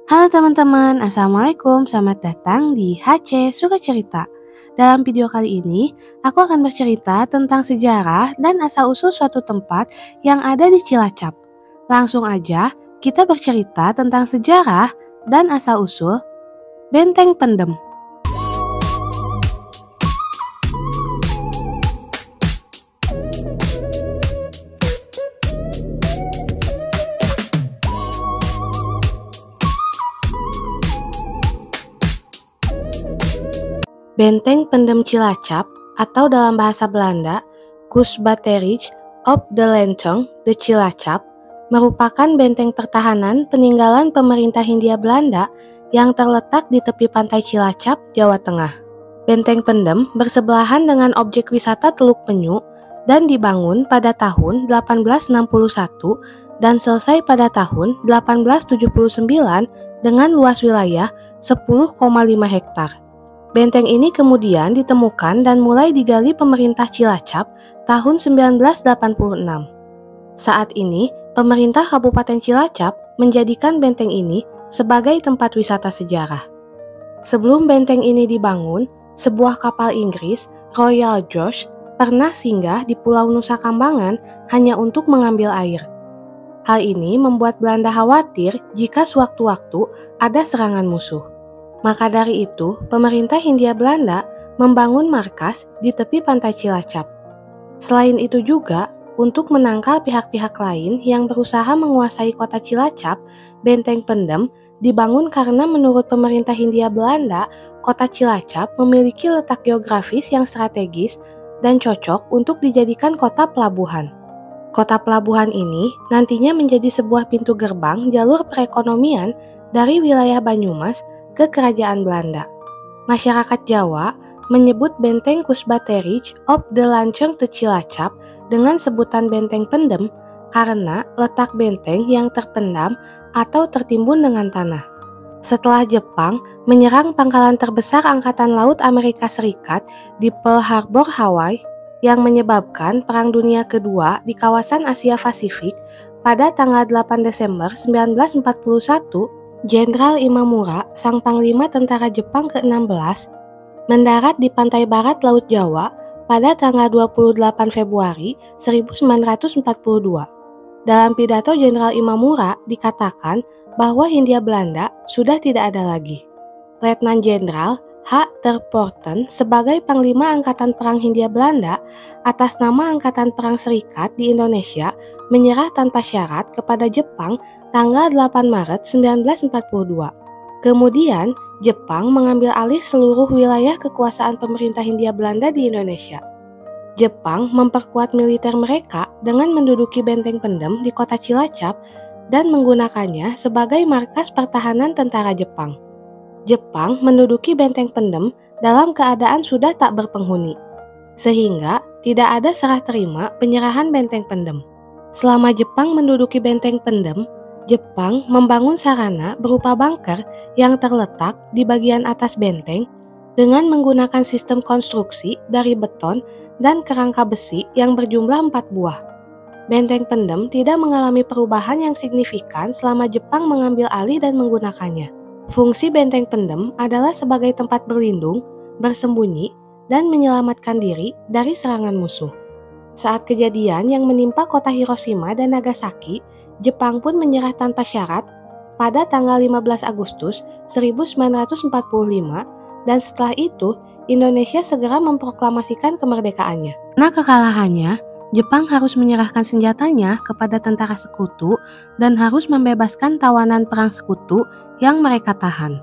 Halo teman-teman, Assalamualaikum, selamat datang di HC Suka Cerita. Dalam video kali ini, aku akan bercerita tentang sejarah dan asal-usul suatu tempat yang ada di Cilacap. Langsung aja, kita bercerita tentang sejarah dan asal-usul Benteng Pendem. Benteng Pendem Cilacap atau dalam bahasa Belanda, Kustbatterij op de Lantern de Cilacap merupakan benteng pertahanan peninggalan pemerintah Hindia Belanda yang terletak di tepi pantai Cilacap, Jawa Tengah. Benteng Pendem bersebelahan dengan objek wisata Teluk Penyu dan dibangun pada tahun 1861 dan selesai pada tahun 1879 dengan luas wilayah 10,5 hektar. Benteng ini kemudian ditemukan dan mulai digali pemerintah Cilacap tahun 1986. Saat ini, pemerintah Kabupaten Cilacap menjadikan benteng ini sebagai tempat wisata sejarah. Sebelum benteng ini dibangun, sebuah kapal Inggris, Royal George, pernah singgah di Pulau Nusa Kambangan hanya untuk mengambil air. Hal ini membuat Belanda khawatir jika sewaktu-waktu ada serangan musuh. Maka dari itu, pemerintah Hindia Belanda membangun markas di tepi pantai Cilacap. Selain itu juga, untuk menangkal pihak-pihak lain yang berusaha menguasai kota Cilacap, Benteng Pendem dibangun karena menurut pemerintah Hindia Belanda, kota Cilacap memiliki letak geografis yang strategis dan cocok untuk dijadikan kota pelabuhan. Kota pelabuhan ini nantinya menjadi sebuah pintu gerbang jalur perekonomian dari wilayah Banyumas ke Kerajaan Belanda. Masyarakat Jawa menyebut benteng Kustbatterij op de Lantern te Cilacap dengan sebutan Benteng Pendem karena letak benteng yang terpendam atau tertimbun dengan tanah. Setelah Jepang menyerang pangkalan terbesar Angkatan Laut Amerika Serikat di Pearl Harbor, Hawaii, yang menyebabkan Perang Dunia Kedua di kawasan Asia Pasifik pada tanggal 8 Desember 1941, Jenderal Imamura, sang panglima tentara Jepang ke-16, mendarat di pantai barat Laut Jawa pada tanggal 28 Februari 1942. Dalam pidato Jenderal Imamura dikatakan bahwa Hindia Belanda sudah tidak ada lagi. Letnan Jenderal H. ter Porten sebagai Panglima Angkatan Perang Hindia Belanda atas nama Angkatan Perang Serikat di Indonesia menyerah tanpa syarat kepada Jepang tanggal 8 Maret 1942. Kemudian, Jepang mengambil alih seluruh wilayah kekuasaan pemerintah Hindia Belanda di Indonesia. Jepang memperkuat militer mereka dengan menduduki Benteng Pendem di kota Cilacap dan menggunakannya sebagai markas pertahanan tentara Jepang. Jepang menduduki Benteng Pendem dalam keadaan sudah tak berpenghuni, sehingga tidak ada serah terima penyerahan Benteng Pendem. Selama Jepang menduduki Benteng Pendem, Jepang membangun sarana berupa bunker yang terletak di bagian atas benteng dengan menggunakan sistem konstruksi dari beton dan kerangka besi yang berjumlah 4 buah. Benteng Pendem tidak mengalami perubahan yang signifikan selama Jepang mengambil alih dan menggunakannya. Fungsi Benteng Pendem adalah sebagai tempat berlindung, bersembunyi, dan menyelamatkan diri dari serangan musuh. Saat kejadian yang menimpa kota Hiroshima dan Nagasaki, Jepang pun menyerah tanpa syarat pada tanggal 15 Agustus 1945 dan setelah itu Indonesia segera memproklamasikan kemerdekaannya. Karena kekalahannya, Jepang harus menyerahkan senjatanya kepada tentara sekutu dan harus membebaskan tawanan perang sekutu yang mereka tahan.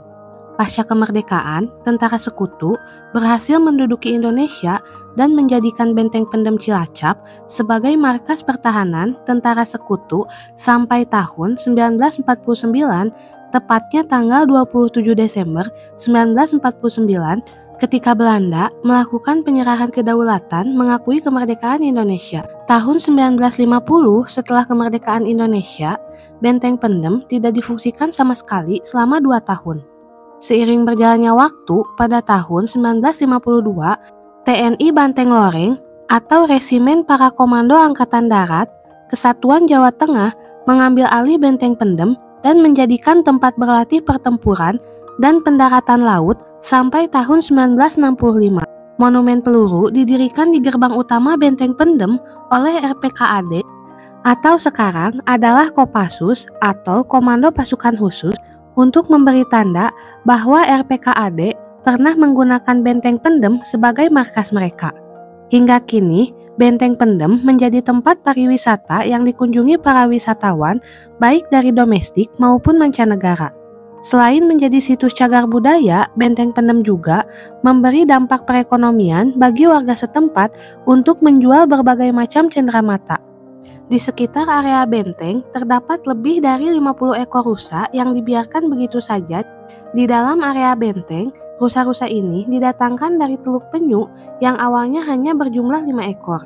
Pasca kemerdekaan, tentara sekutu berhasil menduduki Indonesia dan menjadikan Benteng Pendem Cilacap sebagai markas pertahanan tentara sekutu sampai tahun 1949, tepatnya tanggal 27 Desember 1949, ketika Belanda melakukan penyerahan kedaulatan mengakui kemerdekaan Indonesia. Tahun 1950, setelah kemerdekaan Indonesia, Benteng Pendem tidak difungsikan sama sekali selama 2 tahun. Seiring berjalannya waktu, pada tahun 1952, TNI Banteng Loreng atau Resimen Para Komando Angkatan Darat, Kesatuan Jawa Tengah mengambil alih Benteng Pendem dan menjadikan tempat berlatih pertempuran dan pendaratan laut sampai tahun 1965. Monumen peluru didirikan di gerbang utama Benteng Pendem oleh RPKAD atau sekarang adalah Kopassus atau Komando Pasukan Khusus untuk memberi tanda bahwa RPKAD pernah menggunakan Benteng Pendem sebagai markas mereka. Hingga kini, Benteng Pendem menjadi tempat pariwisata yang dikunjungi para wisatawan baik dari domestik maupun mancanegara. Selain menjadi situs cagar budaya, Benteng Pendem juga memberi dampak perekonomian bagi warga setempat untuk menjual berbagai macam cenderamata. Di sekitar area benteng terdapat lebih dari 50 ekor rusa yang dibiarkan begitu saja. Di dalam area benteng, rusa-rusa ini didatangkan dari Teluk Penyu yang awalnya hanya berjumlah 5 ekor.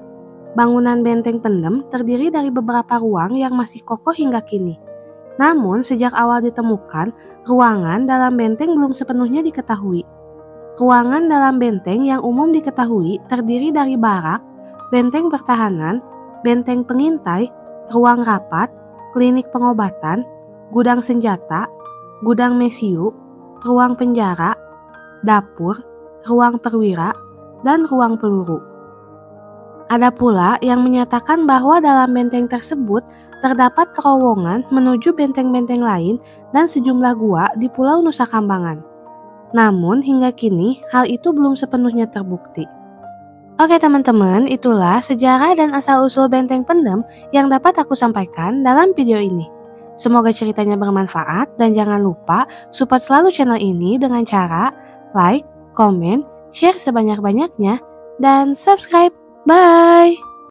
Bangunan Benteng Pendem terdiri dari beberapa ruang yang masih kokoh hingga kini. Namun sejak awal ditemukan, ruangan dalam benteng belum sepenuhnya diketahui. Ruangan dalam benteng yang umum diketahui terdiri dari barak, benteng pertahanan, benteng pengintai, ruang rapat, klinik pengobatan, gudang senjata, gudang mesiu, ruang penjara, dapur, ruang perwira, dan ruang peluru. Ada pula yang menyatakan bahwa dalam benteng tersebut terdapat terowongan menuju benteng-benteng lain dan sejumlah gua di Pulau Nusa Kambangan. Namun hingga kini hal itu belum sepenuhnya terbukti. Oke teman-teman, itulah sejarah dan asal-usul Benteng Pendem yang dapat aku sampaikan dalam video ini. Semoga ceritanya bermanfaat dan jangan lupa support selalu channel ini dengan cara like, komen, share sebanyak-banyaknya, dan subscribe. Bye!